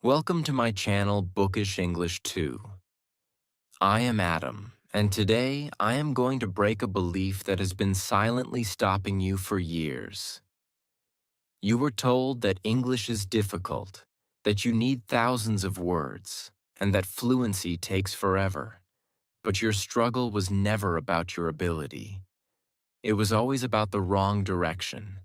Welcome to my channel, Bookish English 2. I am Adam, and today I am going to break a belief that has been silently stopping you for years. You were told that English is difficult, that you need thousands of words, and that fluency takes forever. But your struggle was never about your ability. It was always about the wrong direction.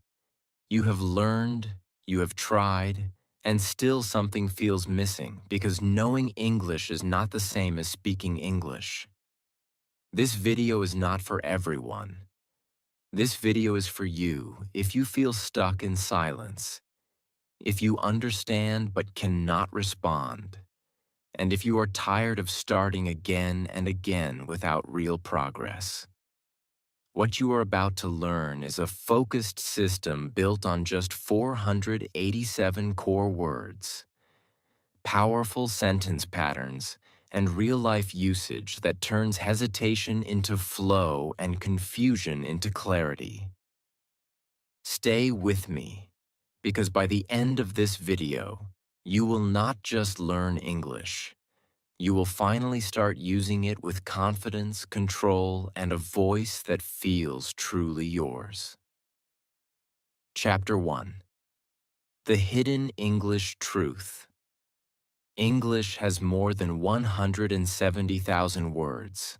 You have learned, you have tried, and still something feels missing because knowing English is not the same as speaking English. This video is not for everyone. This video is for you if you feel stuck in silence, if you understand but cannot respond, and if you are tired of starting again and again without real progress. What you are about to learn is a focused system built on just 487 core words, powerful sentence patterns, and real-life usage that turns hesitation into flow and confusion into clarity. Stay with me, because by the end of this video, you will not just learn English. You will finally start using it with confidence, control, and a voice that feels truly yours. Chapter 1. The Hidden English Truth. English has more than 170,000 words.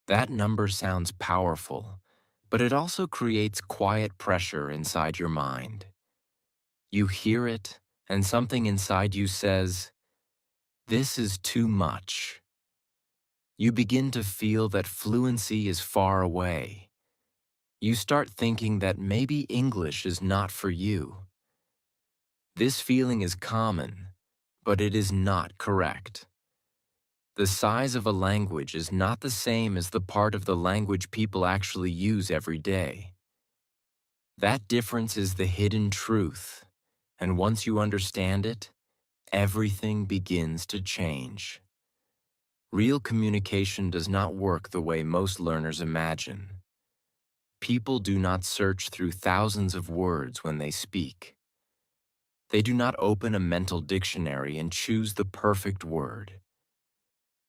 That number sounds powerful, but it also creates quiet pressure inside your mind. You hear it, and something inside you says, "This is too much." You begin to feel that fluency is far away. You start thinking that maybe English is not for you. This feeling is common, but it is not correct. The size of a language is not the same as the part of the language people actually use every day. That difference is the hidden truth, and once you understand it, everything begins to change. Real communication does not work the way most learners imagine. People do not search through thousands of words when they speak. They do not open a mental dictionary and choose the perfect word.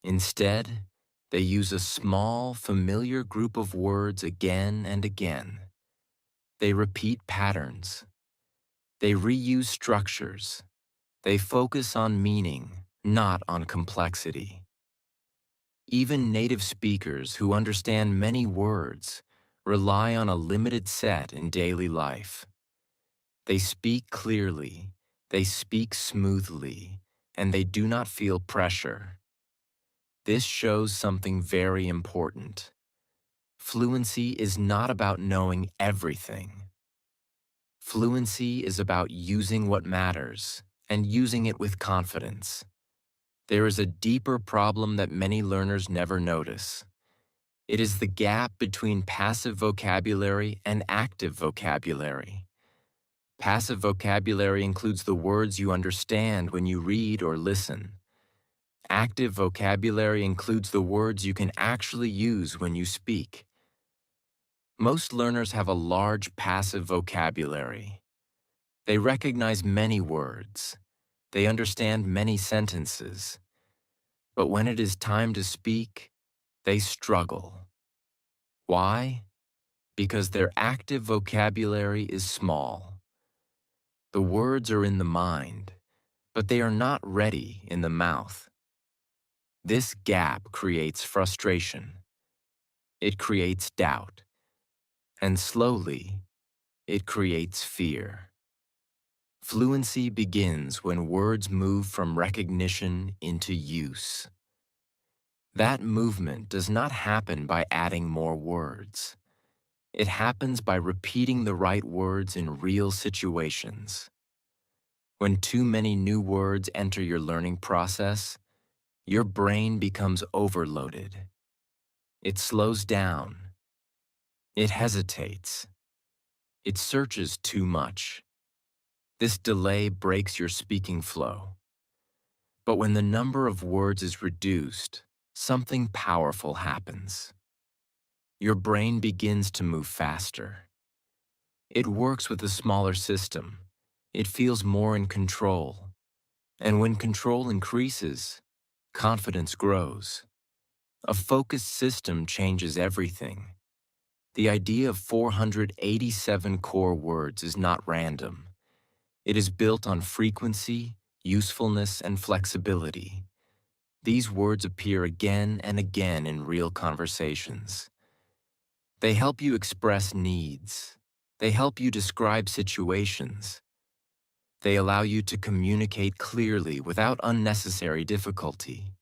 Instead, they use a small, familiar group of words again and again. They repeat patterns. They reuse structures. They focus on meaning, not on complexity. Even native speakers who understand many words rely on a limited set in daily life. They speak clearly, they speak smoothly, and they do not feel pressure. This shows something very important. Fluency is not about knowing everything. Fluency is about using what matters and using it with confidence. There is a deeper problem that many learners never notice. It is the gap between passive vocabulary and active vocabulary. Passive vocabulary includes the words you understand when you read or listen. Active vocabulary includes the words you can actually use when you speak. Most learners have a large passive vocabulary. They recognize many words. They understand many sentences. But when it is time to speak, they struggle. Why? Because their active vocabulary is small. The words are in the mind, but they are not ready in the mouth. This gap creates frustration. It creates doubt. And slowly, it creates fear. Fluency begins when words move from recognition into use. That movement does not happen by adding more words. It happens by repeating the right words in real situations. When too many new words enter your learning process, your brain becomes overloaded. It slows down. It hesitates. It searches too much. This delay breaks your speaking flow. But when the number of words is reduced, something powerful happens. Your brain begins to move faster. It works with a smaller system. It feels more in control. And when control increases, confidence grows. A focused system changes everything. The idea of 487 core words is not random. It is built on frequency, usefulness, and flexibility. These words appear again and again in real conversations. They help you express needs. They help you describe situations. They allow you to communicate clearly without unnecessary difficulty.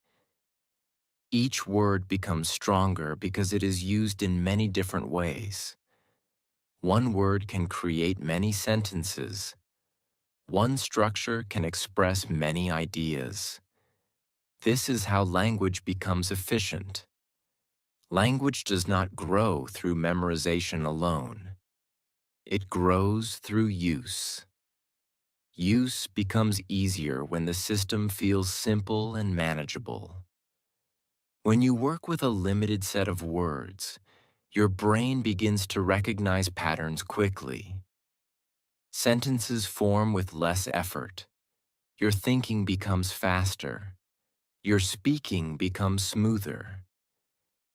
Each word becomes stronger because it is used in many different ways. One word can create many sentences. One structure can express many ideas. This is how language becomes efficient. Language does not grow through memorization alone. It grows through use. Use becomes easier when the system feels simple and manageable. When you work with a limited set of words, your brain begins to recognize patterns quickly. Sentences form with less effort. Your thinking becomes faster. Your speaking becomes smoother.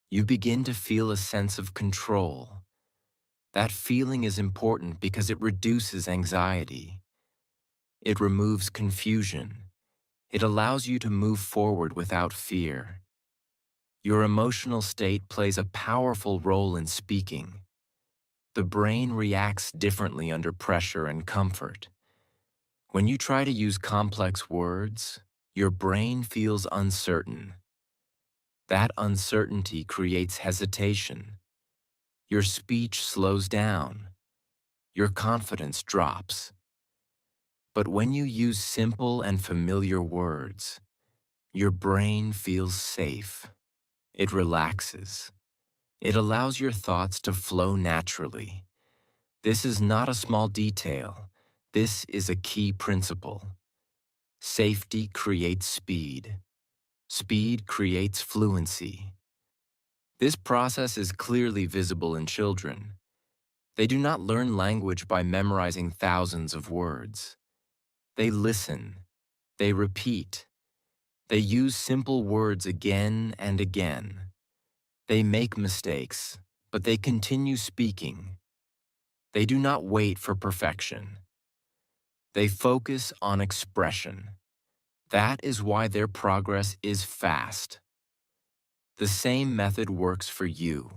You begin to feel a sense of control. That feeling is important because it reduces anxiety. It removes confusion. It allows you to move forward without fear. Your emotional state plays a powerful role in speaking. The brain reacts differently under pressure and comfort. When you try to use complex words, your brain feels uncertain. That uncertainty creates hesitation. Your speech slows down. Your confidence drops. But when you use simple and familiar words, your brain feels safe. It relaxes. It allows your thoughts to flow naturally. This is not a small detail. This is a key principle. Safety creates speed. Speed creates fluency. This process is clearly visible in children. They do not learn language by memorizing thousands of words. They listen. They repeat. They use simple words again and again. They make mistakes, but they continue speaking. They do not wait for perfection. They focus on expression. That is why their progress is fast. The same method works for you.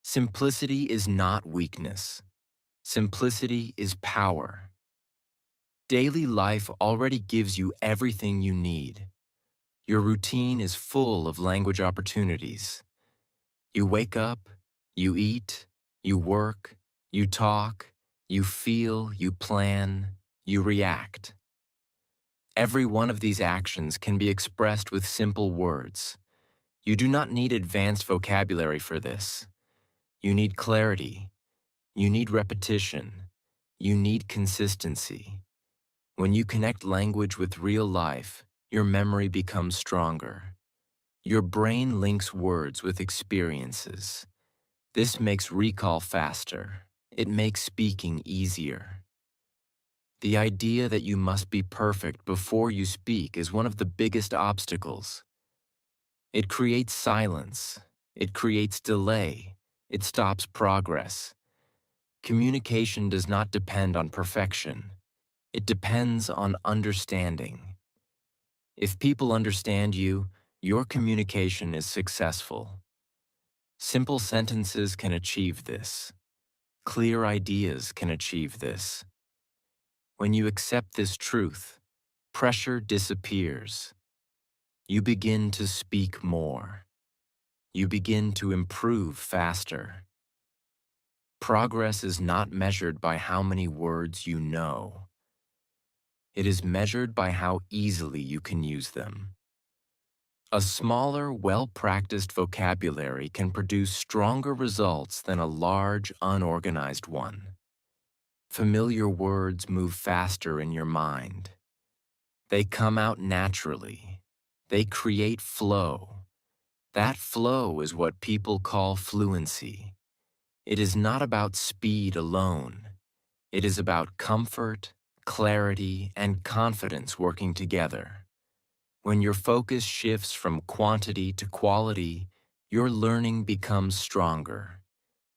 Simplicity is not weakness. Simplicity is power. Daily life already gives you everything you need. Your routine is full of language opportunities. You wake up, you eat, you work, you talk, you feel, you plan, you react. Every one of these actions can be expressed with simple words. You do not need advanced vocabulary for this. You need clarity. You need repetition. You need consistency. When you connect language with real life, your memory becomes stronger. Your brain links words with experiences. This makes recall faster. It makes speaking easier. The idea that you must be perfect before you speak is one of the biggest obstacles. It creates silence. It creates delay. It stops progress. Communication does not depend on perfection. It depends on understanding. If people understand you, your communication is successful. Simple sentences can achieve this. Clear ideas can achieve this. When you accept this truth, pressure disappears. You begin to speak more. You begin to improve faster. Progress is not measured by how many words you know. It is measured by how easily you can use them. A smaller, well-practiced vocabulary can produce stronger results than a large, unorganized one. Familiar words move faster in your mind. They come out naturally. They create flow. That flow is what people call fluency. It is not about speed alone. It is about comfort, clarity, and confidence working together. When your focus shifts from quantity to quality, your learning becomes stronger.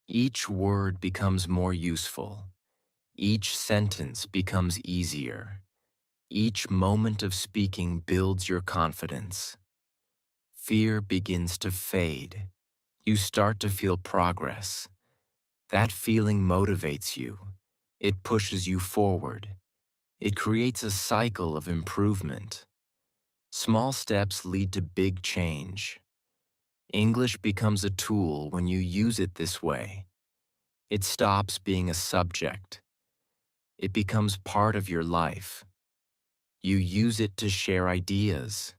Each word becomes more useful. Each sentence becomes easier. Each moment of speaking builds your confidence. Fear begins to fade. You start to feel progress. That feeling motivates you. It pushes you forward. It creates a cycle of improvement. Small steps lead to big change. English becomes a tool when you use it this way. It stops being a subject. It becomes part of your life. You use it to share ideas.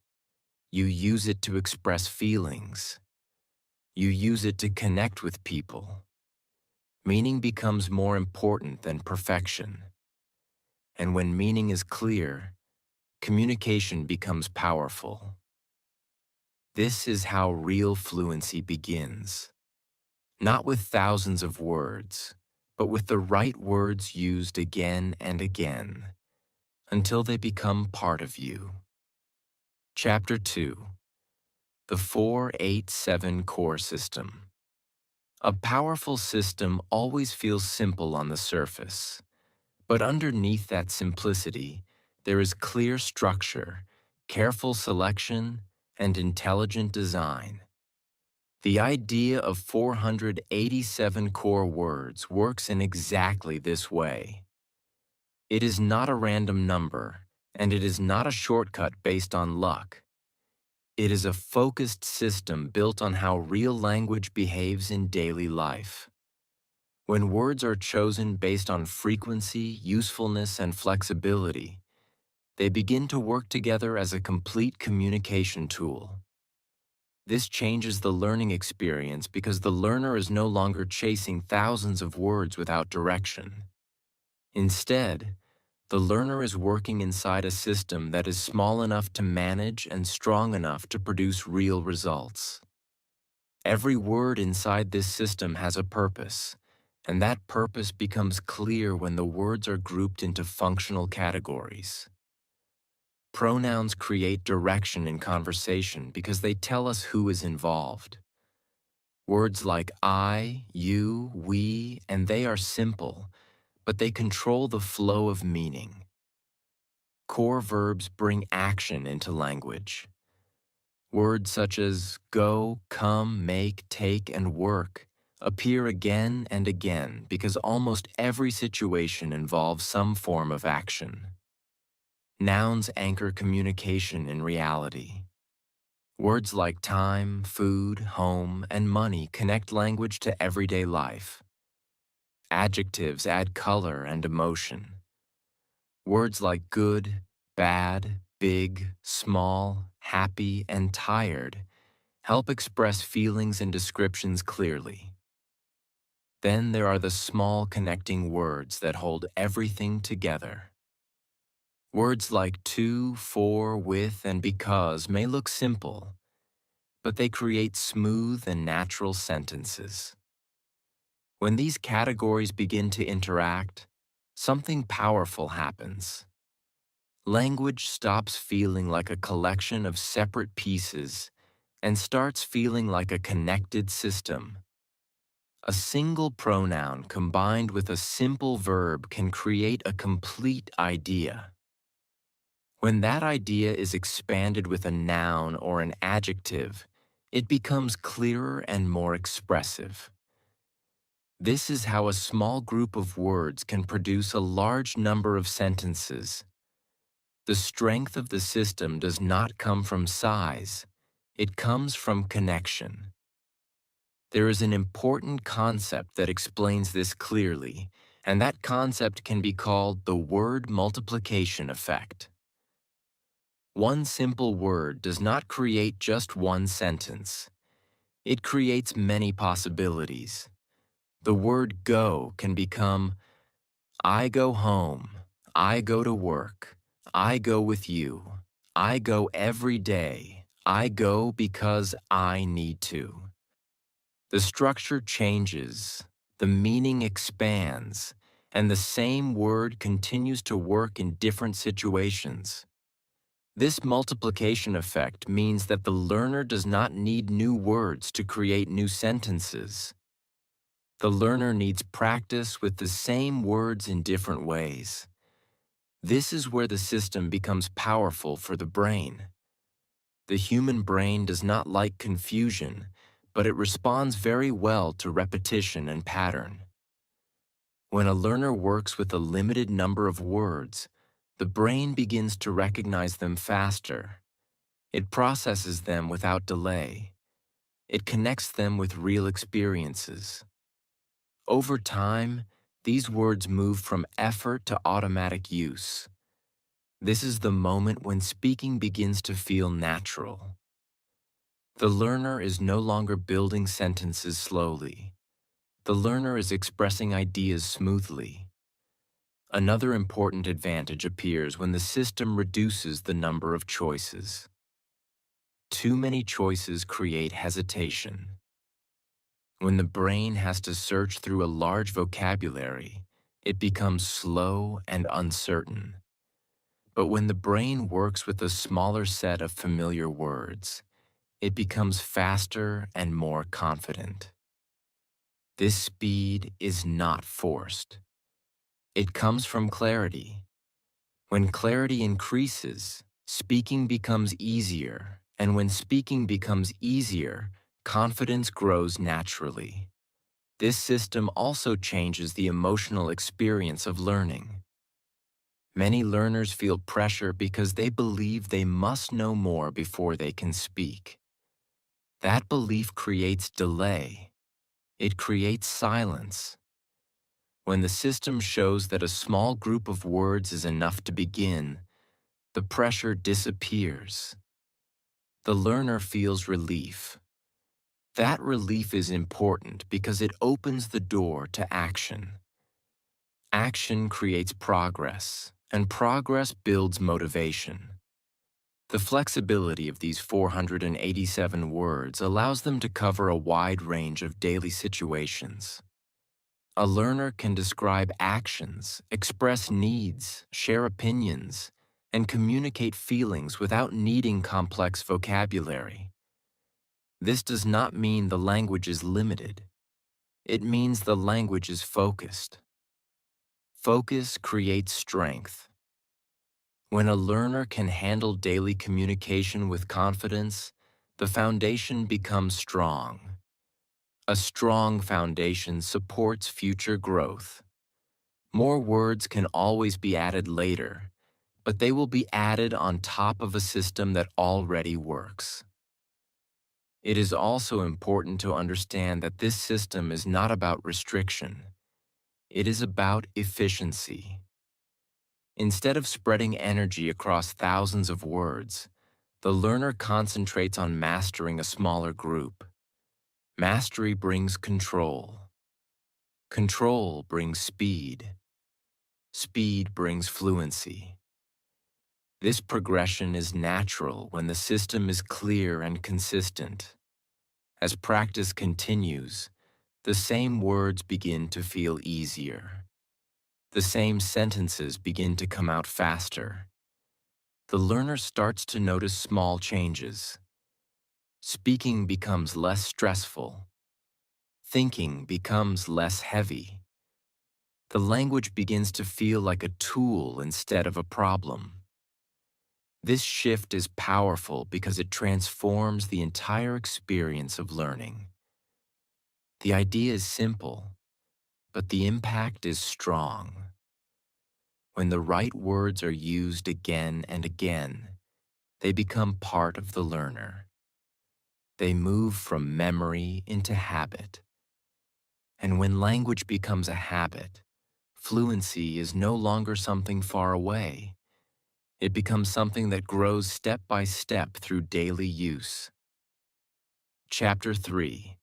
You use it to express feelings. You use it to connect with people. Meaning becomes more important than perfection. And when meaning is clear, communication becomes powerful. This is how real fluency begins. Not with thousands of words, but with the right words used again and again, until they become part of you. Chapter 2. The 4-8-7 Core System. A powerful system always feels simple on the surface, but underneath that simplicity, there is clear structure, careful selection, and intelligent design. The idea of 487 core words works in exactly this way. It is not a random number, and it is not a shortcut based on luck. It is a focused system built on how real language behaves in daily life. When words are chosen based on frequency, usefulness, and flexibility, they begin to work together as a complete communication tool. This changes the learning experience because the learner is no longer chasing thousands of words without direction. Instead, the learner is working inside a system that is small enough to manage and strong enough to produce real results. Every word inside this system has a purpose, and that purpose becomes clear when the words are grouped into functional categories. Pronouns create direction in conversation because they tell us who is involved. Words like I, you, we, and they are simple, but they control the flow of meaning. Core verbs bring action into language. Words such as go, come, make, take, and work appear again and again because almost every situation involves some form of action. Nouns anchor communication in reality. Words like time, food, home, and money connect language to everyday life. Adjectives add color and emotion. Words like good, bad, big, small, happy, and tired help express feelings and descriptions clearly. Then there are the small connecting words that hold everything together. Words like to, for, with, and because may look simple, but they create smooth and natural sentences. When these categories begin to interact, something powerful happens. Language stops feeling like a collection of separate pieces and starts feeling like a connected system. A single pronoun combined with a simple verb can create a complete idea. When that idea is expanded with a noun or an adjective, it becomes clearer and more expressive. This is how a small group of words can produce a large number of sentences. The strength of the system does not come from size, it comes from connection. There is an important concept that explains this clearly, and that concept can be called the word multiplication effect. One simple word does not create just one sentence. It creates many possibilities. The word go can become I go home, I go to work, I go with you, I go every day, I go because I need to. The structure changes, the meaning expands, and the same word continues to work in different situations. This multiplication effect means that the learner does not need new words to create new sentences. The learner needs practice with the same words in different ways. This is where the system becomes powerful for the brain. The human brain does not like confusion, but it responds very well to repetition and pattern. When a learner works with a limited number of words, the brain begins to recognize them faster. It processes them without delay. It connects them with real experiences. Over time, these words move from effort to automatic use. This is the moment when speaking begins to feel natural. The learner is no longer building sentences slowly. The learner is expressing ideas smoothly. Another important advantage appears when the system reduces the number of choices. Too many choices create hesitation. When the brain has to search through a large vocabulary, it becomes slow and uncertain. But when the brain works with a smaller set of familiar words, it becomes faster and more confident. This speed is not forced. It comes from clarity. When clarity increases, speaking becomes easier, and when speaking becomes easier, confidence grows naturally. This system also changes the emotional experience of learning. Many learners feel pressure because they believe they must know more before they can speak. That belief creates delay. It creates silence. When the system shows that a small group of words is enough to begin, the pressure disappears. The learner feels relief. That relief is important because it opens the door to action. Action creates progress, and progress builds motivation. The flexibility of these 487 words allows them to cover a wide range of daily situations. A learner can describe actions, express needs, share opinions, and communicate feelings without needing complex vocabulary. This does not mean the language is limited. It means the language is focused. Focus creates strength. When a learner can handle daily communication with confidence, the foundation becomes strong. A strong foundation supports future growth. More words can always be added later, but they will be added on top of a system that already works. It is also important to understand that this system is not about restriction. It is about efficiency. Instead of spreading energy across thousands of words, the learner concentrates on mastering a smaller group. Mastery brings control. Control brings speed. Speed brings fluency. This progression is natural when the system is clear and consistent. As practice continues, the same words begin to feel easier. The same sentences begin to come out faster. The learner starts to notice small changes. Speaking becomes less stressful. Thinking becomes less heavy. The language begins to feel like a tool instead of a problem. This shift is powerful because it transforms the entire experience of learning. The idea is simple, but the impact is strong. When the right words are used again and again, they become part of the learner. They move from memory into habit. And when language becomes a habit, fluency is no longer something far away. It becomes something that grows step by step through daily use. Chapter 3: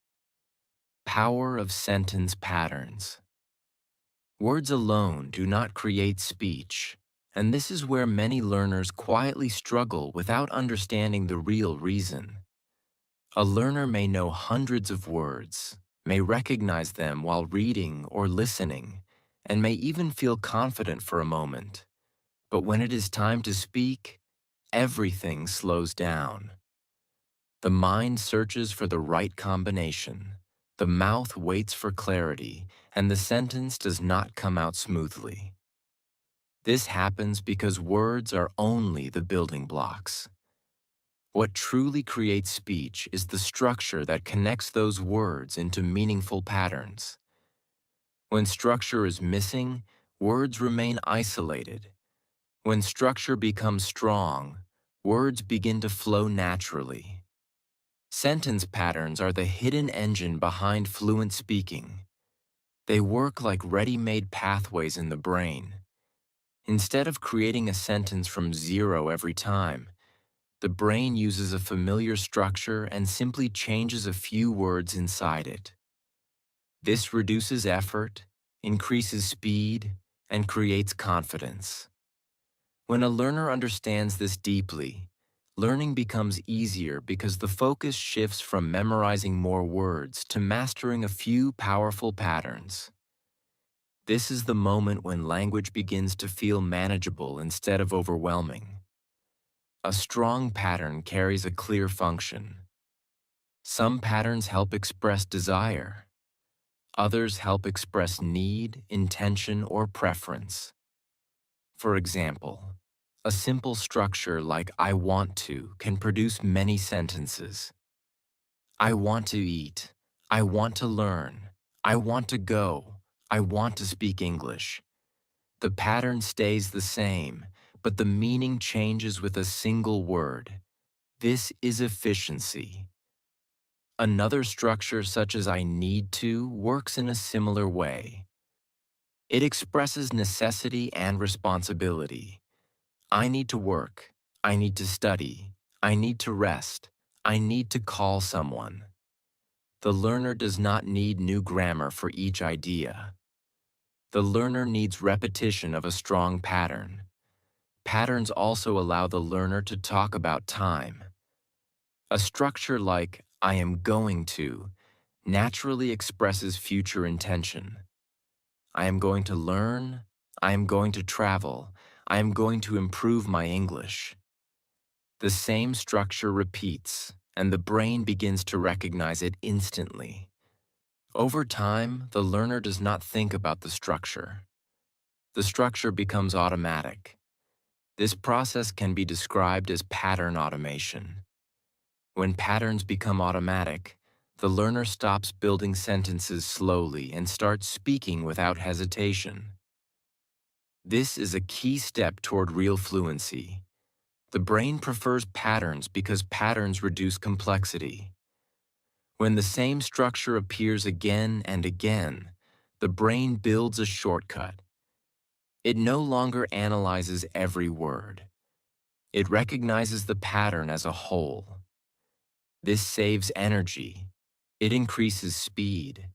Power of Sentence Patterns. Words alone do not create speech, and this is where many learners quietly struggle without understanding the real reason. A learner may know hundreds of words, may recognize them while reading or listening, and may even feel confident for a moment. But when it is time to speak, everything slows down. The mind searches for the right combination. The mouth waits for clarity, and the sentence does not come out smoothly. This happens because words are only the building blocks. What truly creates speech is the structure that connects those words into meaningful patterns. When structure is missing, words remain isolated. When structure becomes strong, words begin to flow naturally. Sentence patterns are the hidden engine behind fluent speaking. They work like ready-made pathways in the brain. Instead of creating a sentence from zero every time, the brain uses a familiar structure and simply changes a few words inside it. This reduces effort, increases speed, and creates confidence. When a learner understands this deeply, learning becomes easier because the focus shifts from memorizing more words to mastering a few powerful patterns. This is the moment when language begins to feel manageable instead of overwhelming. A strong pattern carries a clear function. Some patterns help express desire. Others help express need, intention, or preference. For example, a simple structure like I want to can produce many sentences. I want to eat. I want to learn. I want to go. I want to speak English. The pattern stays the same, but the meaning changes with a single word. This is efficiency. Another structure such as I need to works in a similar way. It expresses necessity and responsibility. I need to work. I need to study. I need to rest. I need to call someone. The learner does not need new grammar for each idea. The learner needs repetition of a strong pattern. Patterns also allow the learner to talk about time. A structure like I am going to naturally expresses future intention. I am going to learn. I am going to travel. I am going to improve my English. The same structure repeats, and the brain begins to recognize it instantly. Over time, the learner does not think about the structure. The structure becomes automatic. This process can be described as pattern automation. When patterns become automatic, the learner stops building sentences slowly and starts speaking without hesitation. This is a key step toward real fluency. The brain prefers patterns because patterns reduce complexity. When the same structure appears again and again, the brain builds a shortcut. It no longer analyzes every word. It recognizes the pattern as a whole. This saves energy. It increases speed.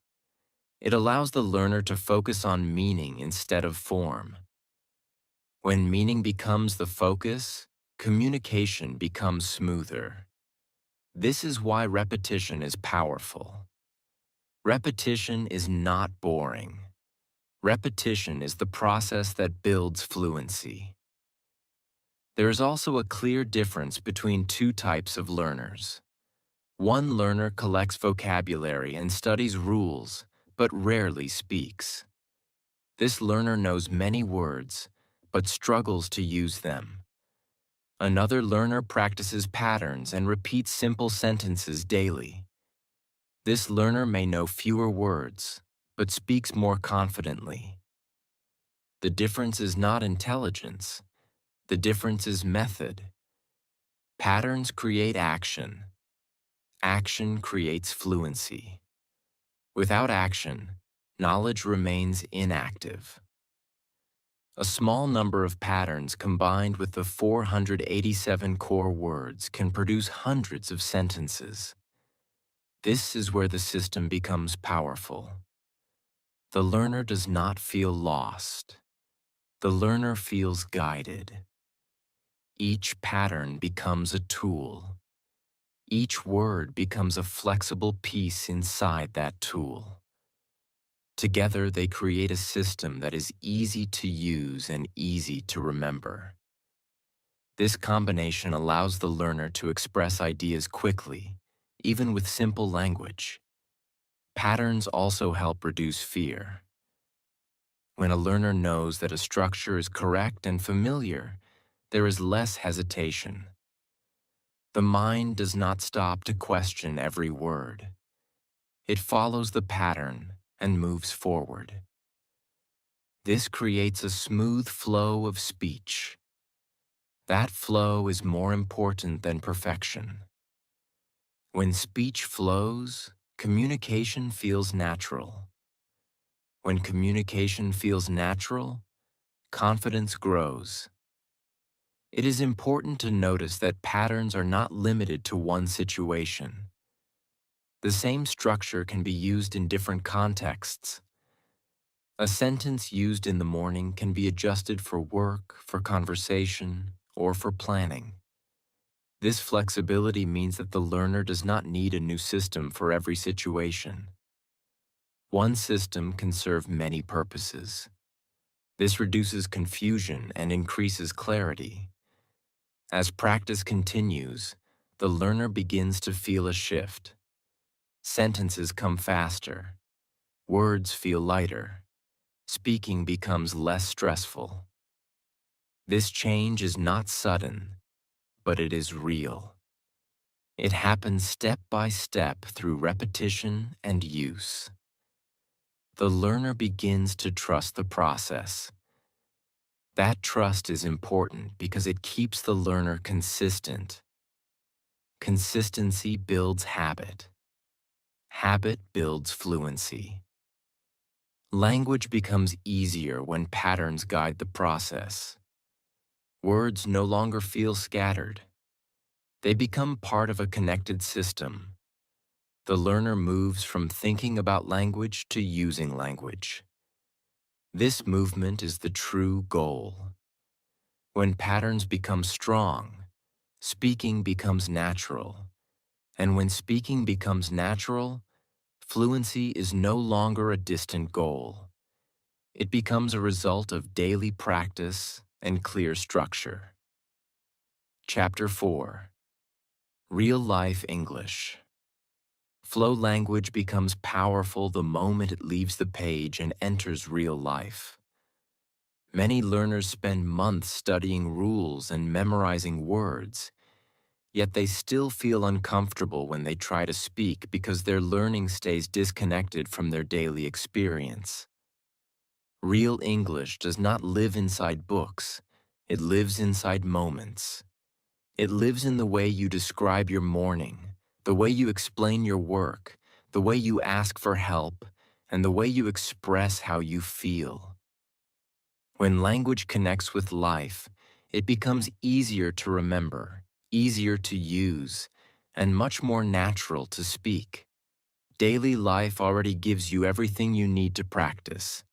It allows the learner to focus on meaning instead of form. When meaning becomes the focus, communication becomes smoother. This is why repetition is powerful. Repetition is not boring. Repetition is the process that builds fluency. There is also a clear difference between two types of learners. One learner collects vocabulary and studies rules, but rarely speaks. This learner knows many words, but struggles to use them. Another learner practices patterns and repeats simple sentences daily. This learner may know fewer words, but speaks more confidently. The difference is not intelligence. The difference is method. Patterns create action. Action creates fluency. Without action, knowledge remains inactive. A small number of patterns combined with the 487 core words can produce hundreds of sentences. This is where the system becomes powerful. The learner does not feel lost. The learner feels guided. Each pattern becomes a tool. Each word becomes a flexible piece inside that tool. Together, they create a system that is easy to use and easy to remember. This combination allows the learner to express ideas quickly, even with simple language. Patterns also help reduce fear. When a learner knows that a structure is correct and familiar, there is less hesitation. The mind does not stop to question every word. It follows the pattern and moves forward. This creates a smooth flow of speech. That flow is more important than perfection. When speech flows, communication feels natural. When communication feels natural, confidence grows. It is important to notice that patterns are not limited to one situation. The same structure can be used in different contexts. A sentence used in the morning can be adjusted for work, for conversation, or for planning. This flexibility means that the learner does not need a new system for every situation. One system can serve many purposes. This reduces confusion and increases clarity. As practice continues, the learner begins to feel a shift. Sentences come faster. Words feel lighter. Speaking becomes less stressful. This change is not sudden, but it is real. It happens step by step through repetition and use. The learner begins to trust the process. That trust is important because it keeps the learner consistent. Consistency builds habit. Habit builds fluency. Language becomes easier when patterns guide the process. Words no longer feel scattered. They become part of a connected system. The learner moves from thinking about language to using language. This movement is the true goal. When patterns become strong, speaking becomes natural. And when speaking becomes natural, fluency is no longer a distant goal. It becomes a result of daily practice and clear structure. Chapter 4. Real-Life English. Flow language becomes powerful the moment it leaves the page and enters real life. Many learners spend months studying rules and memorizing words, yet they still feel uncomfortable when they try to speak because their learning stays disconnected from their daily experience. Real English does not live inside books. It lives inside moments. It lives in the way you describe your morning, the way you explain your work, the way you ask for help, and the way you express how you feel. When language connects with life, it becomes easier to remember, easier to use, and much more natural to speak. Daily life already gives you everything you need to practice,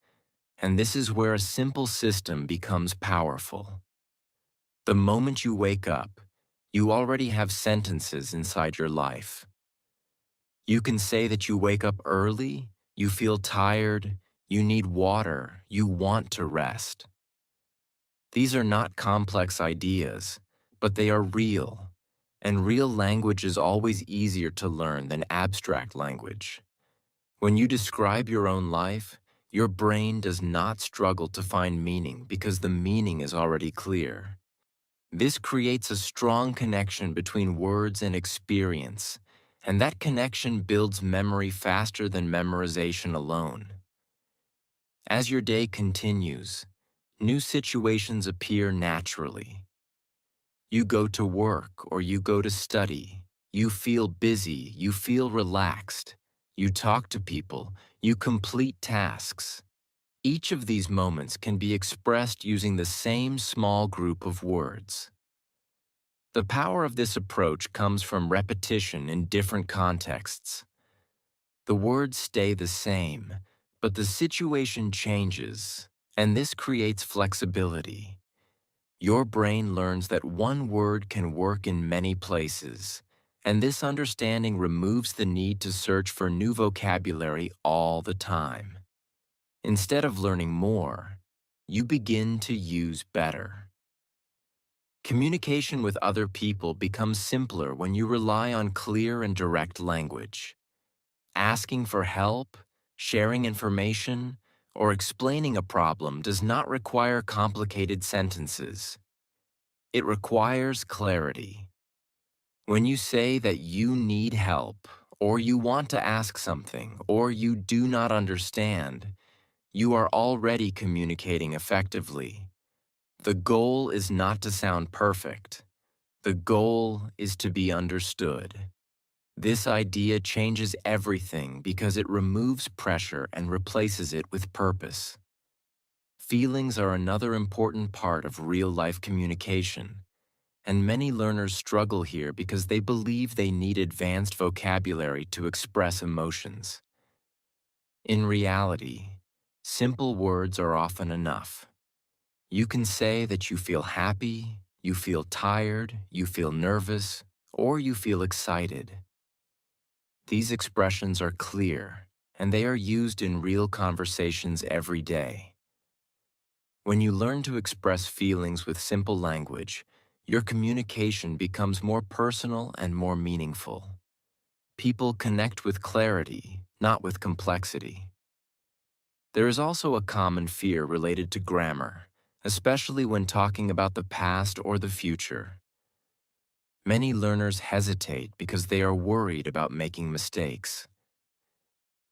and this is where a simple system becomes powerful. The moment you wake up, you already have sentences inside your life. You can say that you wake up early, you feel tired, you need water, you want to rest. These are not complex ideas, but they are real, and real language is always easier to learn than abstract language. When you describe your own life, your brain does not struggle to find meaning because the meaning is already clear. This creates a strong connection between words and experience, and that connection builds memory faster than memorization alone. As your day continues, new situations appear naturally. You go to work or you go to study. You feel busy, you feel relaxed. You talk to people, you complete tasks. Each of these moments can be expressed using the same small group of words. The power of this approach comes from repetition in different contexts. The words stay the same, but the situation changes, and this creates flexibility. Your brain learns that one word can work in many places, and this understanding removes the need to search for new vocabulary all the time. Instead of learning more, you begin to use better. Communication with other people becomes simpler when you rely on clear and direct language. Asking for help, sharing information, or explaining a problem does not require complicated sentences. It requires clarity. When you say that you need help, or you want to ask something, or you do not understand, you are already communicating effectively. The goal is not to sound perfect. The goal is to be understood. This idea changes everything because it removes pressure and replaces it with purpose. Feelings are another important part of real-life communication, and many learners struggle here because they believe they need advanced vocabulary to express emotions. In reality, simple words are often enough. You can say that you feel happy, you feel tired, you feel nervous, or you feel excited. These expressions are clear, and they are used in real conversations every day. When you learn to express feelings with simple language, your communication becomes more personal and more meaningful. People connect with clarity, not with complexity. There is also a common fear related to grammar, especially when talking about the past or the future. Many learners hesitate because they are worried about making mistakes.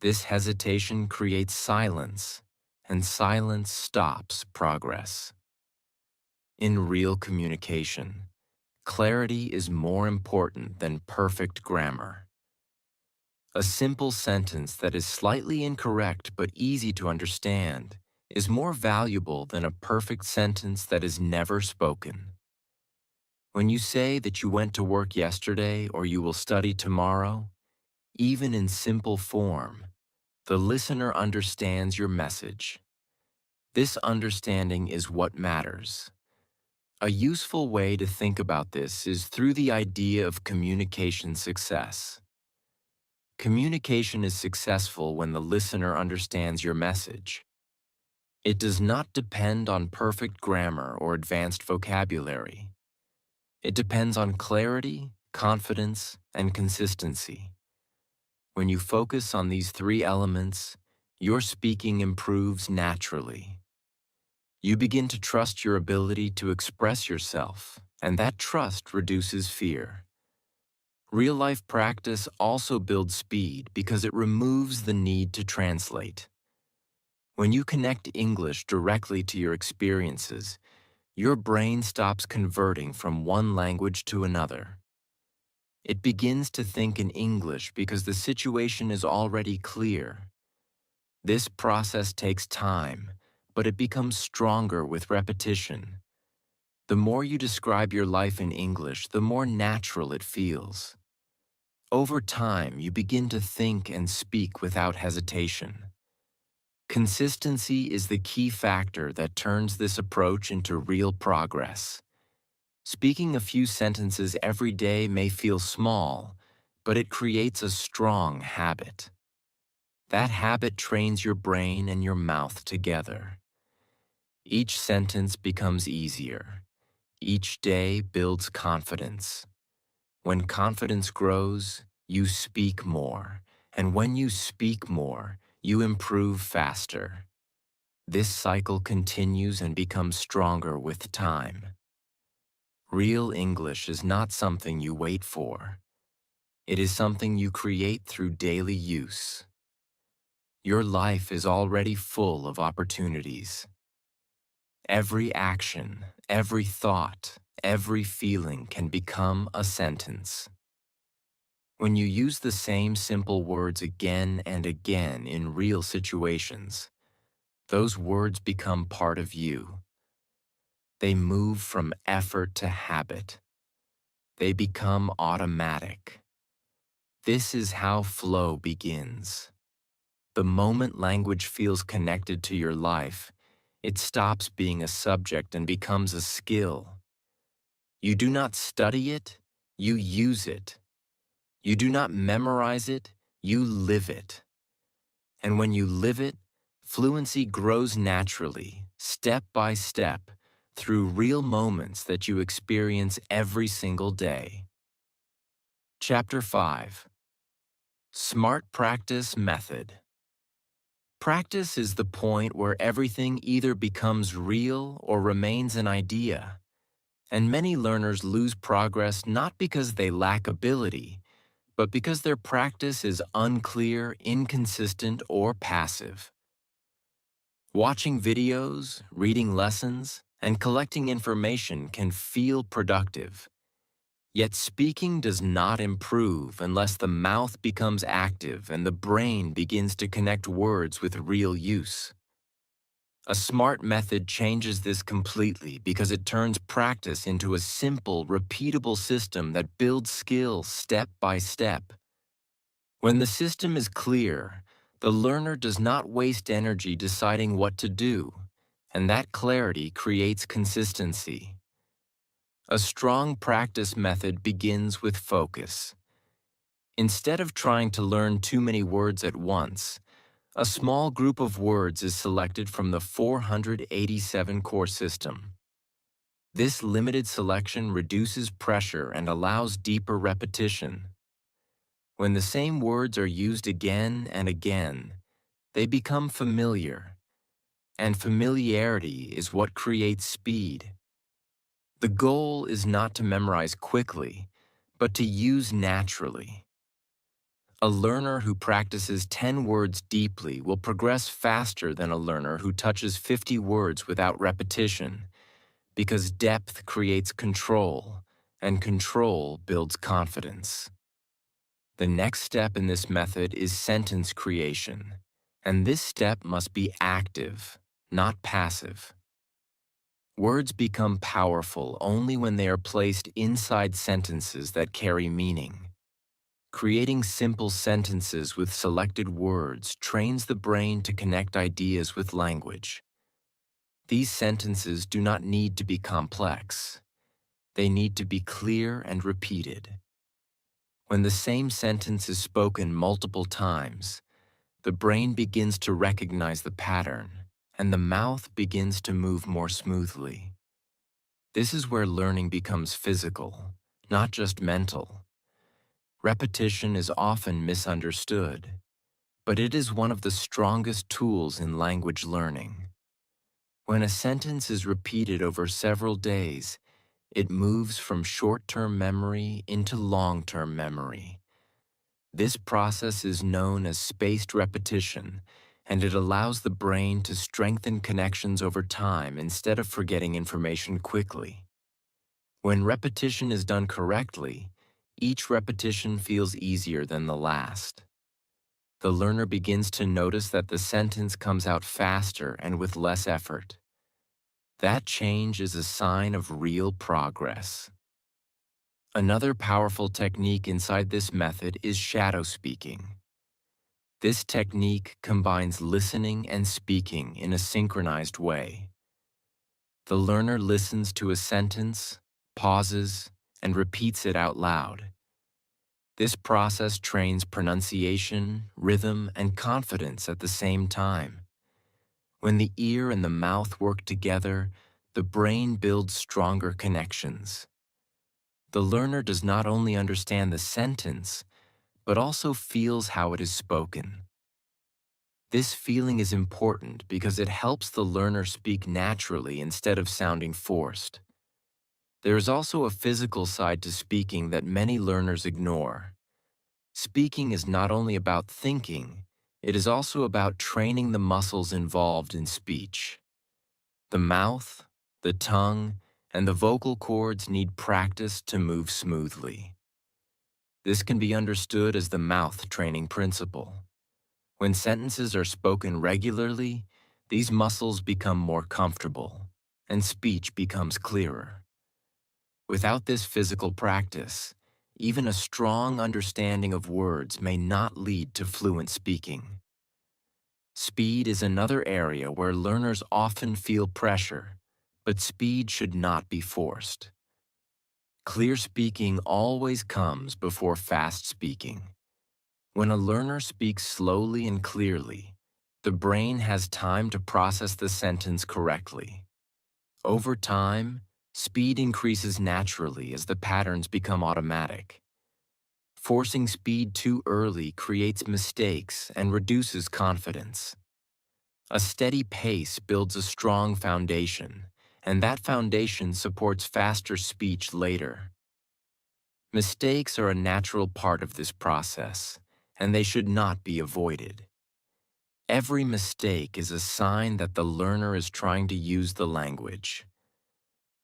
This hesitation creates silence, and silence stops progress. In real communication, clarity is more important than perfect grammar. A simple sentence that is slightly incorrect but easy to understand is more valuable than a perfect sentence that is never spoken. When you say that you went to work yesterday or you will study tomorrow, even in simple form, the listener understands your message. This understanding is what matters. A useful way to think about this is through the idea of communication success. Communication is successful when the listener understands your message. It does not depend on perfect grammar or advanced vocabulary. It depends on clarity, confidence, and consistency. When you focus on these three elements, your speaking improves naturally. You begin to trust your ability to express yourself, and that trust reduces fear. Real-life practice also builds speed because it removes the need to translate. When you connect English directly to your experiences, your brain stops converting from one language to another. It begins to think in English because the situation is already clear. This process takes time, but it becomes stronger with repetition. The more you describe your life in English, the more natural it feels. Over time, you begin to think and speak without hesitation. Consistency is the key factor that turns this approach into real progress. Speaking a few sentences every day may feel small, but it creates a strong habit. That habit trains your brain and your mouth together. Each sentence becomes easier. Each day builds confidence. When confidence grows, you speak more, and when you speak more, you improve faster. This cycle continues and becomes stronger with time. Real English is not something you wait for. It is something you create through daily use. Your life is already full of opportunities. Every action, every thought, every feeling can become a sentence. When you use the same simple words again and again in real situations, those words become part of you. They move from effort to habit. They become automatic. This is how flow begins. The moment language feels connected to your life, it stops being a subject and becomes a skill. You do not study it, you use it. You do not memorize it, you live it. And when you live it, Fluency grows naturally, step by step, through real moments that you experience every single day. Chapter 5. Smart Practice Method. Practice is the point where everything either becomes real or remains an idea, and many learners lose progress not because they lack ability, but because their practice is unclear, inconsistent, or passive. Watching videos, reading lessons, and collecting information can feel productive. Yet speaking does not improve unless the mouth becomes active and the brain begins to connect words with real use. A smart method changes this completely because it turns practice into a simple, repeatable system that builds skills step by step. When the system is clear, the learner does not waste energy deciding what to do, and that clarity creates consistency. A strong practice method begins with focus. Instead of trying to learn too many words at once, a small group of words is selected from the 487 core system. This limited selection reduces pressure and allows deeper repetition. When the same words are used again and again, they become familiar, and familiarity is what creates speed. The goal is not to memorize quickly, but to use naturally. A learner who practices 10 words deeply will progress faster than a learner who touches 50 words without repetition, because depth creates control, and control builds confidence. The next step in this method is sentence creation, and this step must be active, not passive. Words become powerful only when they are placed inside sentences that carry meaning. Creating simple sentences with selected words trains the brain to connect ideas with language. These sentences do not need to be complex. They need to be clear and repeated. When the same sentence is spoken multiple times, the brain begins to recognize the pattern, and the mouth begins to move more smoothly. This is where learning becomes physical, not just mental. Repetition is often misunderstood, but it is one of the strongest tools in language learning. When a sentence is repeated over several days, it moves from short-term memory into long-term memory. This process is known as spaced repetition, and it allows the brain to strengthen connections over time instead of forgetting information quickly. When repetition is done correctly, each repetition feels easier than the last. The learner begins to notice that the sentence comes out faster and with less effort. That change is a sign of real progress. Another powerful technique inside this method is shadow speaking. This technique combines listening and speaking in a synchronized way. The learner listens to a sentence, pauses, and repeats it out loud. This process trains pronunciation, rhythm, and confidence at the same time. When the ear and the mouth work together, the brain builds stronger connections. The learner does not only understand the sentence, but also feels how it is spoken. This feeling is important because it helps the learner speak naturally instead of sounding forced. There is also a physical side to speaking that many learners ignore. Speaking is not only about thinking, it is also about training the muscles involved in speech. The mouth, the tongue, and the vocal cords need practice to move smoothly. This can be understood as the mouth training principle. When sentences are spoken regularly, these muscles become more comfortable, and speech becomes clearer. Without this physical practice, even a strong understanding of words may not lead to fluent speaking. Speed is another area where learners often feel pressure, but speed should not be forced. Clear speaking always comes before fast speaking. When a learner speaks slowly and clearly, The brain has time to process the sentence correctly. Over time, speed increases naturally as the patterns become automatic. Forcing speed too early creates mistakes and reduces confidence. A steady pace builds a strong foundation, and that foundation supports faster speech later. Mistakes are a natural part of this process, and they should not be avoided. Every mistake is a sign that the learner is trying to use the language.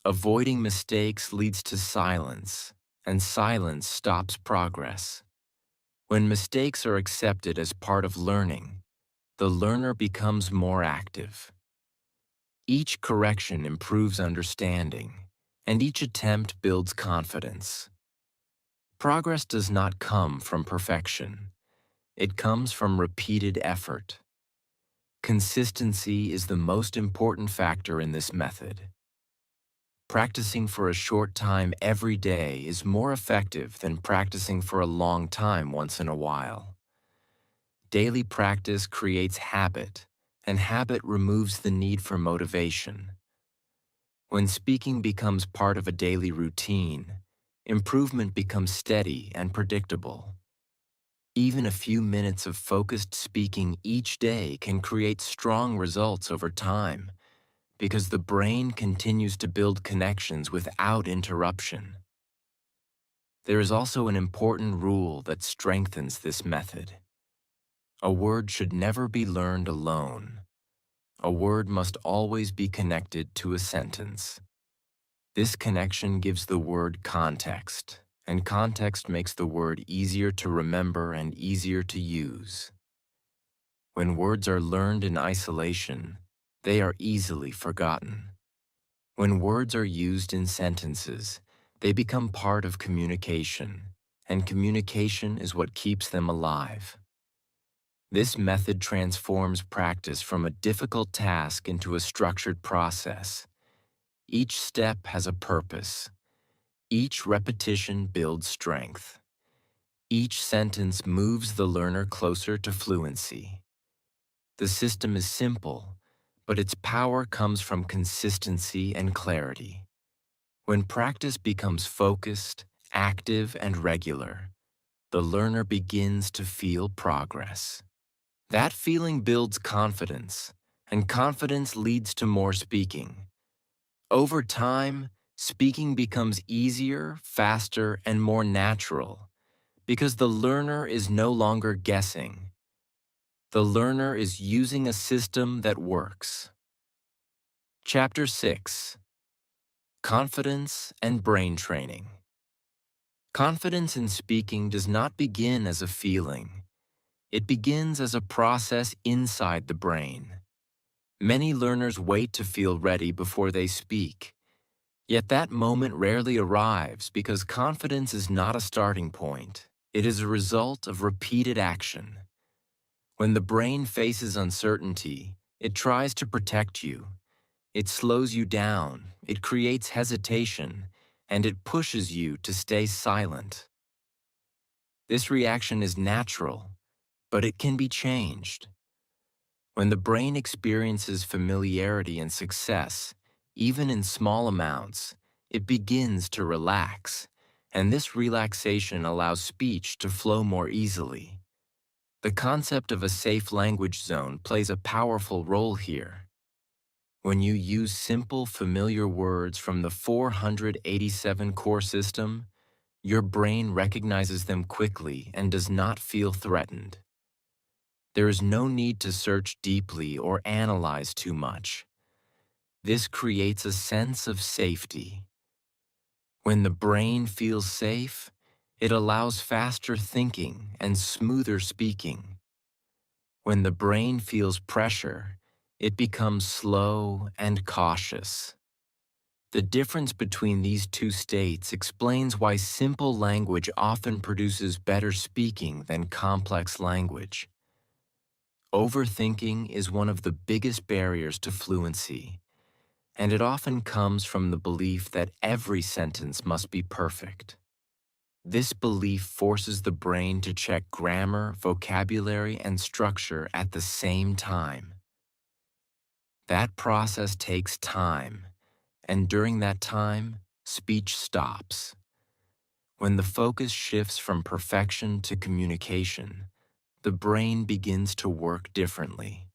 Avoiding mistakes leads to silence, and silence stops progress. When mistakes are accepted as part of learning, the learner becomes more active. Each correction improves understanding, and each attempt builds confidence. Progress does not come from perfection. It comes from repeated effort. Consistency is the most important factor in this method. Practicing for a short time every day is more effective than practicing for a long time once in a while. Daily practice creates habit, and habit removes the need for motivation. When speaking becomes part of a daily routine, improvement becomes steady and predictable. Even a few minutes of focused speaking each day can create strong results over time because the brain continues to build connections without interruption. There is also an important rule that strengthens this method. A word should never be learned alone. A word must always be connected to a sentence. This connection gives the word context, and context makes the word easier to remember and easier to use. When words are learned in isolation, they are easily forgotten. When words are used in sentences, they become part of communication, and communication is what keeps them alive. This method transforms practice from a difficult task into a structured process. Each step has a purpose. Each repetition builds strength. Each sentence moves the learner closer to fluency. The system is simple, but its power comes from consistency and clarity. When practice becomes focused, active, and regular, the learner begins to feel progress. That feeling builds confidence, and confidence leads to more speaking. Over time, speaking becomes easier, faster, and more natural because the learner is no longer guessing. The learner is using a system that works. Chapter 6: Confidence and Brain Training. Confidence in speaking does not begin as a feeling. It begins as a process inside the brain. Many learners wait to feel ready before they speak. Yet that moment rarely arrives because confidence is not a starting point. It is a result of repeated action. When the brain faces uncertainty, it tries to protect you. It slows you down, it creates hesitation, and it pushes you to stay silent. This reaction is natural, but it can be changed. When the brain experiences familiarity and success, even in small amounts, it begins to relax, and this relaxation allows speech to flow more easily. The concept of a safe language zone plays a powerful role here. When you use simple, familiar words from the 487 core system, your brain recognizes them quickly and does not feel threatened. There is no need to search deeply or analyze too much. This creates a sense of safety. When the brain feels safe, it allows faster thinking and smoother speaking. When the brain feels pressure, it becomes slow and cautious. The difference between these two states explains why simple language often produces better speaking than complex language. Overthinking is one of the biggest barriers to fluency, and it often comes from the belief that every sentence must be perfect. This belief forces the brain to check grammar, vocabulary, and structure at the same time. That process takes time, and during that time, speech stops. When the focus shifts from perfection to communication, the brain begins to work differently.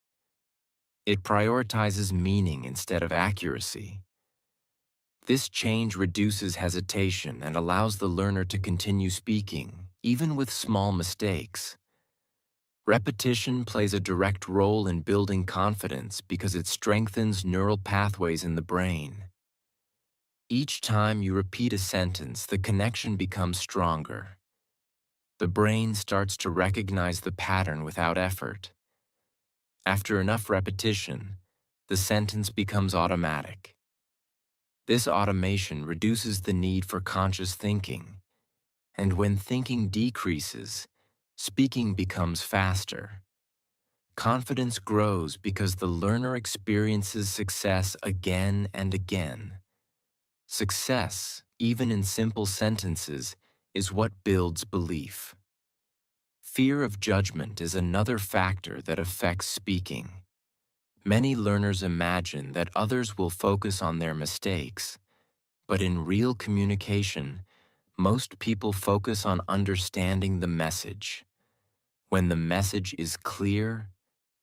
It prioritizes meaning instead of accuracy. This change reduces hesitation and allows the learner to continue speaking, even with small mistakes. Repetition plays a direct role in building confidence because it strengthens neural pathways in the brain. Each time you repeat a sentence, the connection becomes stronger. The brain starts to recognize the pattern without effort. After enough repetition, the sentence becomes automatic. This automation reduces the need for conscious thinking, and when thinking decreases, speaking becomes faster. Confidence grows because the learner experiences success again and again. Success, even in simple sentences, is what builds belief. Fear of judgment is another factor that affects speaking. Many learners imagine that others will focus on their mistakes, but in real communication, most people focus on understanding the message. When the message is clear,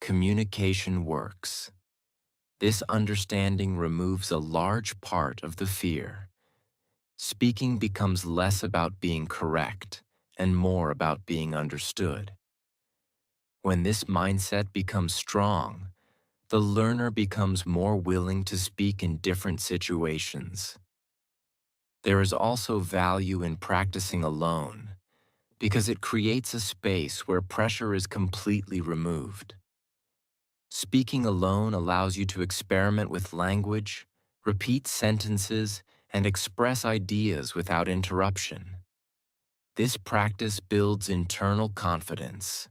communication works. This understanding removes a large part of the fear. Speaking becomes less about being correct and more about being understood. When this mindset becomes strong, the learner becomes more willing to speak in different situations. There is also value in practicing alone because it creates a space where pressure is completely removed. Speaking alone allows you to experiment with language, repeat sentences, and express ideas without interruption. This practice builds internal confidence.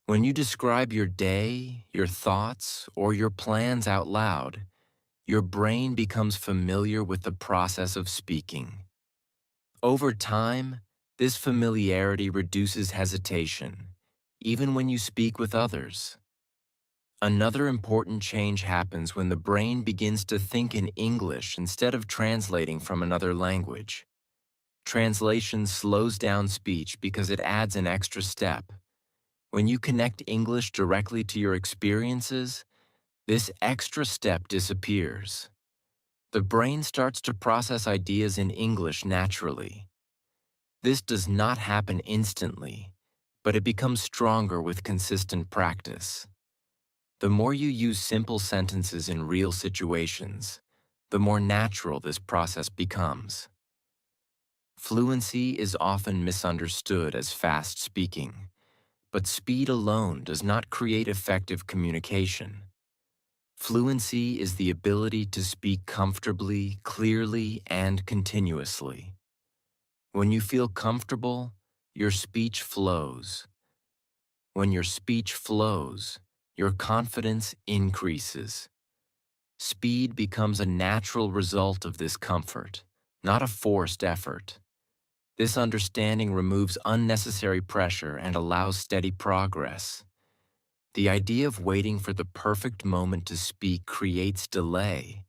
When you describe your day, your thoughts, or your plans out loud, your brain becomes familiar with the process of speaking. Over time, this familiarity reduces hesitation, even when you speak with others. Another important change happens when the brain begins to think in English instead of translating from another language. Translation slows down speech because it adds an extra step. When you connect English directly to your experiences, this extra step disappears. The brain starts to process ideas in English naturally. This does not happen instantly, but it becomes stronger with consistent practice. The more you use simple sentences in real situations, the more natural this process becomes. Fluency is often misunderstood as fast speaking, but speed alone does not create effective communication. Fluency is the ability to speak comfortably, clearly, and continuously. When you feel comfortable, your speech flows. When your speech flows, your confidence increases. Speed becomes a natural result of this comfort, not a forced effort. This understanding removes unnecessary pressure and allows steady progress. The idea of waiting for the perfect moment to speak creates delay.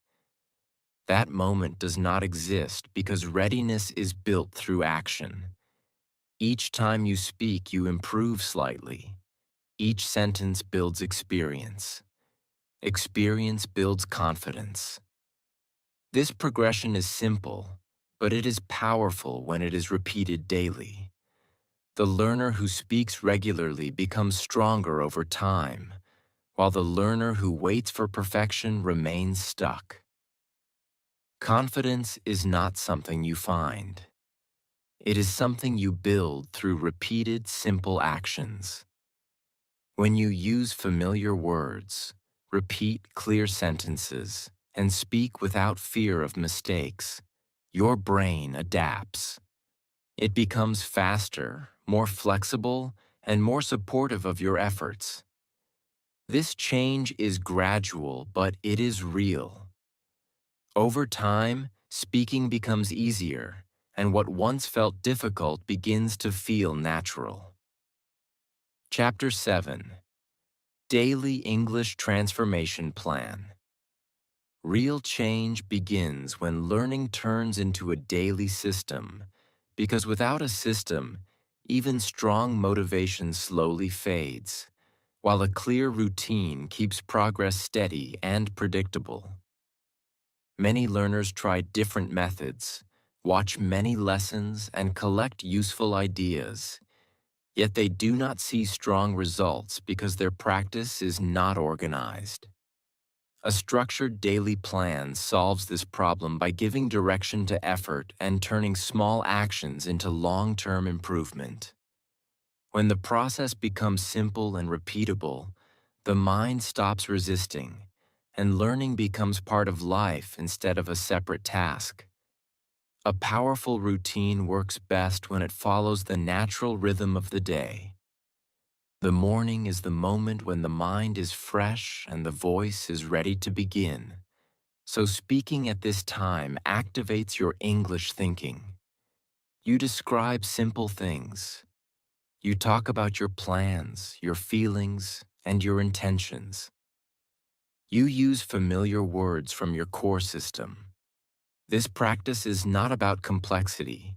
That moment does not exist because readiness is built through action. Each time you speak, you improve slightly. Each sentence builds experience. Experience builds confidence. This progression is simple, but it is powerful when it is repeated daily. The learner who speaks regularly becomes stronger over time, while the learner who waits for perfection remains stuck. Confidence is not something you find. It is something you build through repeated, simple actions. When you use familiar words, repeat clear sentences, and speak without fear of mistakes, your brain adapts. It becomes faster, more flexible, and more supportive of your efforts. This change is gradual, but it is real. Over time, speaking becomes easier, and what once felt difficult begins to feel natural. Chapter 7: Daily English Transformation Plan. Real change begins when learning turns into a daily system, because without a system, even strong motivation slowly fades, while a clear routine keeps progress steady and predictable. Many learners try different methods, watch many lessons, and collect useful ideas, yet they do not see strong results because their practice is not organized. A structured daily plan solves this problem by giving direction to effort and turning small actions into long-term improvement. When the process becomes simple and repeatable, the mind stops resisting, and learning becomes part of life instead of a separate task. A powerful routine works best when it follows the natural rhythm of the day. The morning is the moment when the mind is fresh and the voice is ready to begin. So speaking at this time activates your English thinking. You describe simple things. You talk about your plans, your feelings, and your intentions. You use familiar words from your core system. This practice is not about complexity.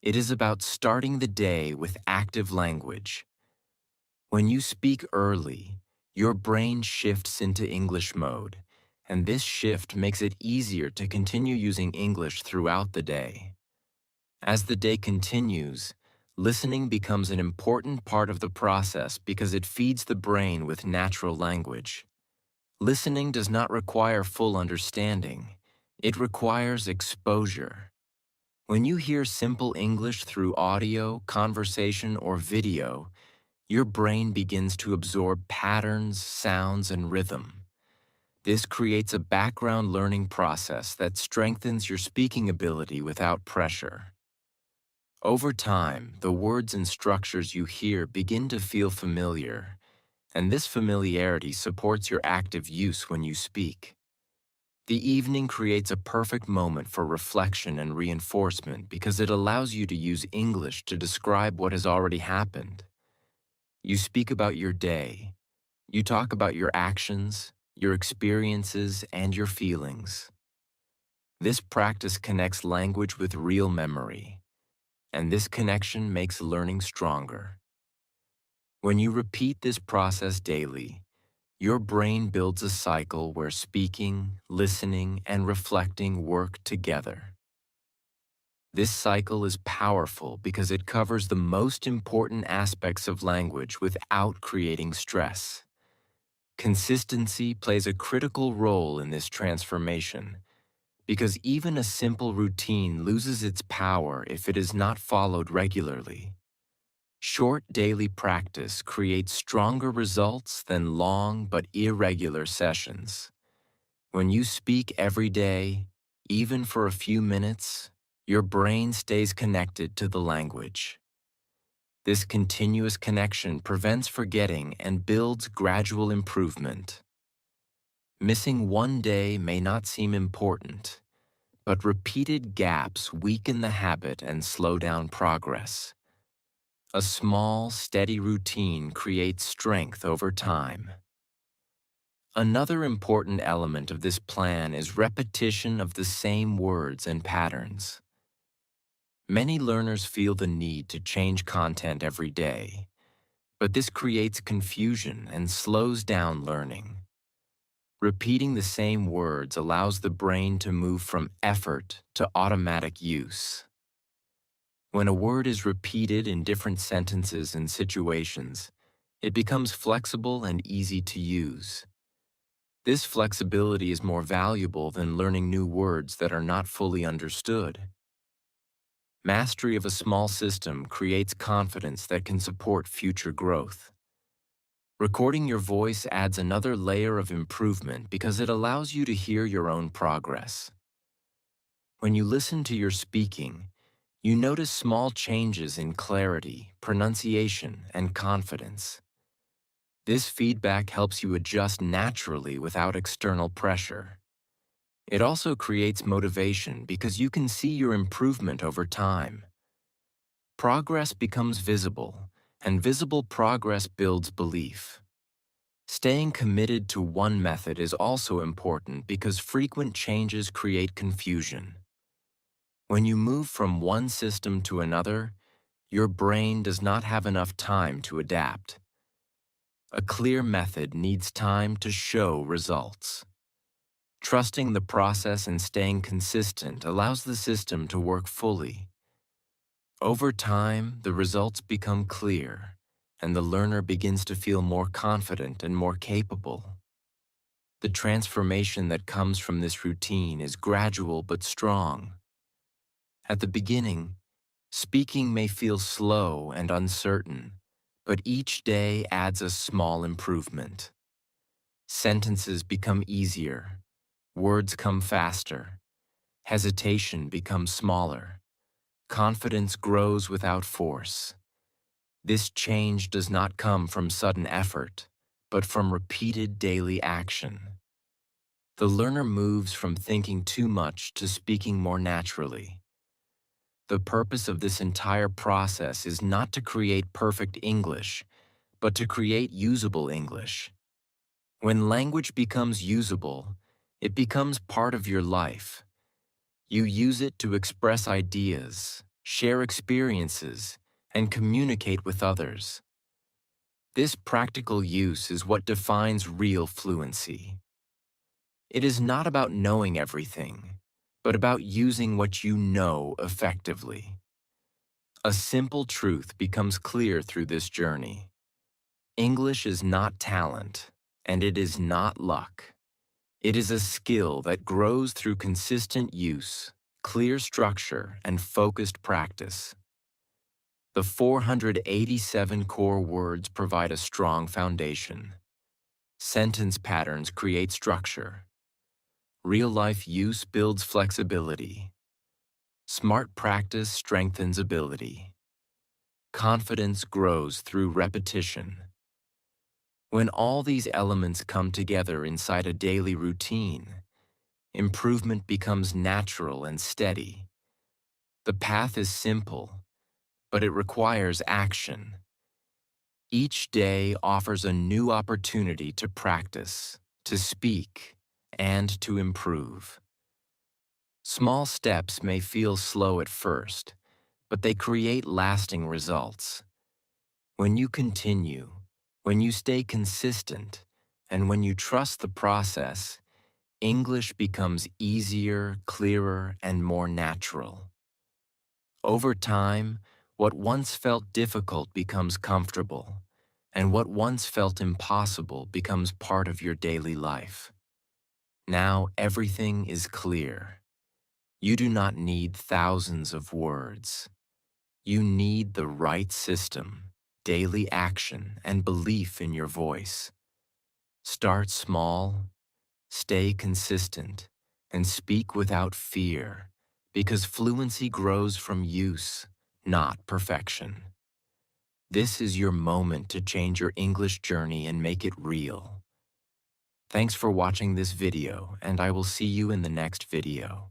It is about starting the day with active language. When you speak early, your brain shifts into English mode, and this shift makes it easier to continue using English throughout the day. As the day continues, listening becomes an important part of the process because it feeds the brain with natural language. Listening does not require full understanding. It requires exposure. When you hear simple English through audio, conversation, or video, your brain begins to absorb patterns, sounds, and rhythm. This creates a background learning process that strengthens your speaking ability without pressure. Over time, the words and structures you hear begin to feel familiar, and this familiarity supports your active use when you speak. The evening creates a perfect moment for reflection and reinforcement because it allows you to use English to describe what has already happened. You speak about your day. You talk about your actions, your experiences, and your feelings. This practice connects language with real memory, and this connection makes learning stronger. When you repeat this process daily, your brain builds a cycle where speaking, listening, and reflecting work together. This cycle is powerful because it covers the most important aspects of language without creating stress. Consistency plays a critical role in this transformation because even a simple routine loses its power if it is not followed regularly. Short daily practice creates stronger results than long but irregular sessions. When you speak every day, even for a few minutes, your brain stays connected to the language. This continuous connection prevents forgetting and builds gradual improvement. Missing one day may not seem important, but repeated gaps weaken the habit and slow down progress. A small, steady routine creates strength over time. Another important element of this plan is repetition of the same words and patterns. Many learners feel the need to change content every day, but this creates confusion and slows down learning. Repeating the same words allows the brain to move from effort to automatic use. When a word is repeated in different sentences and situations, it becomes flexible and easy to use. This flexibility is more valuable than learning new words that are not fully understood. Mastery of a small system creates confidence that can support future growth. Recording your voice adds another layer of improvement because it allows you to hear your own progress. When you listen to your speaking, you notice small changes in clarity, pronunciation, and confidence. This feedback helps you adjust naturally without external pressure. It also creates motivation because you can see your improvement over time. Progress becomes visible, and visible progress builds belief. Staying committed to one method is also important because frequent changes create confusion. When you move from one system to another, your brain does not have enough time to adapt. A clear method needs time to show results. Trusting the process and staying consistent allows the system to work fully. Over time, the results become clear, and the learner begins to feel more confident and more capable. The transformation that comes from this routine is gradual but strong. At the beginning, speaking may feel slow and uncertain, but each day adds a small improvement. Sentences become easier, words come faster, hesitation becomes smaller, confidence grows without force. This change does not come from sudden effort, but from repeated daily action. The learner moves from thinking too much to speaking more naturally. The purpose of this entire process is not to create perfect English, but to create usable English. When language becomes usable, it becomes part of your life. You use it to express ideas, share experiences, and communicate with others. This practical use is what defines real fluency. It is not about knowing everything, but about using what you know effectively. A simple truth becomes clear through this journey. English is not talent, and it is not luck. It is a skill that grows through consistent use, clear structure, and focused practice. The 487 core words provide a strong foundation. Sentence patterns create structure. Real-life use builds flexibility. Smart practice strengthens ability. Confidence grows through repetition. When all these elements come together inside a daily routine, improvement becomes natural and steady. The path is simple, but it requires action. Each day offers a new opportunity to practice, to speak, and to improve. Small steps may feel slow at first, but they create lasting results. When you continue, when you stay consistent, and when you trust the process, English becomes easier, clearer, and more natural. Over time, what once felt difficult becomes comfortable, and what once felt impossible becomes part of your daily life. Now everything is clear. You do not need thousands of words. You need the right system, daily action, and belief in your voice. Start small, stay consistent, and speak without fear, because fluency grows from use, not perfection. This is your moment to change your English journey and make it real. Thanks for watching this video, and I will see you in the next video.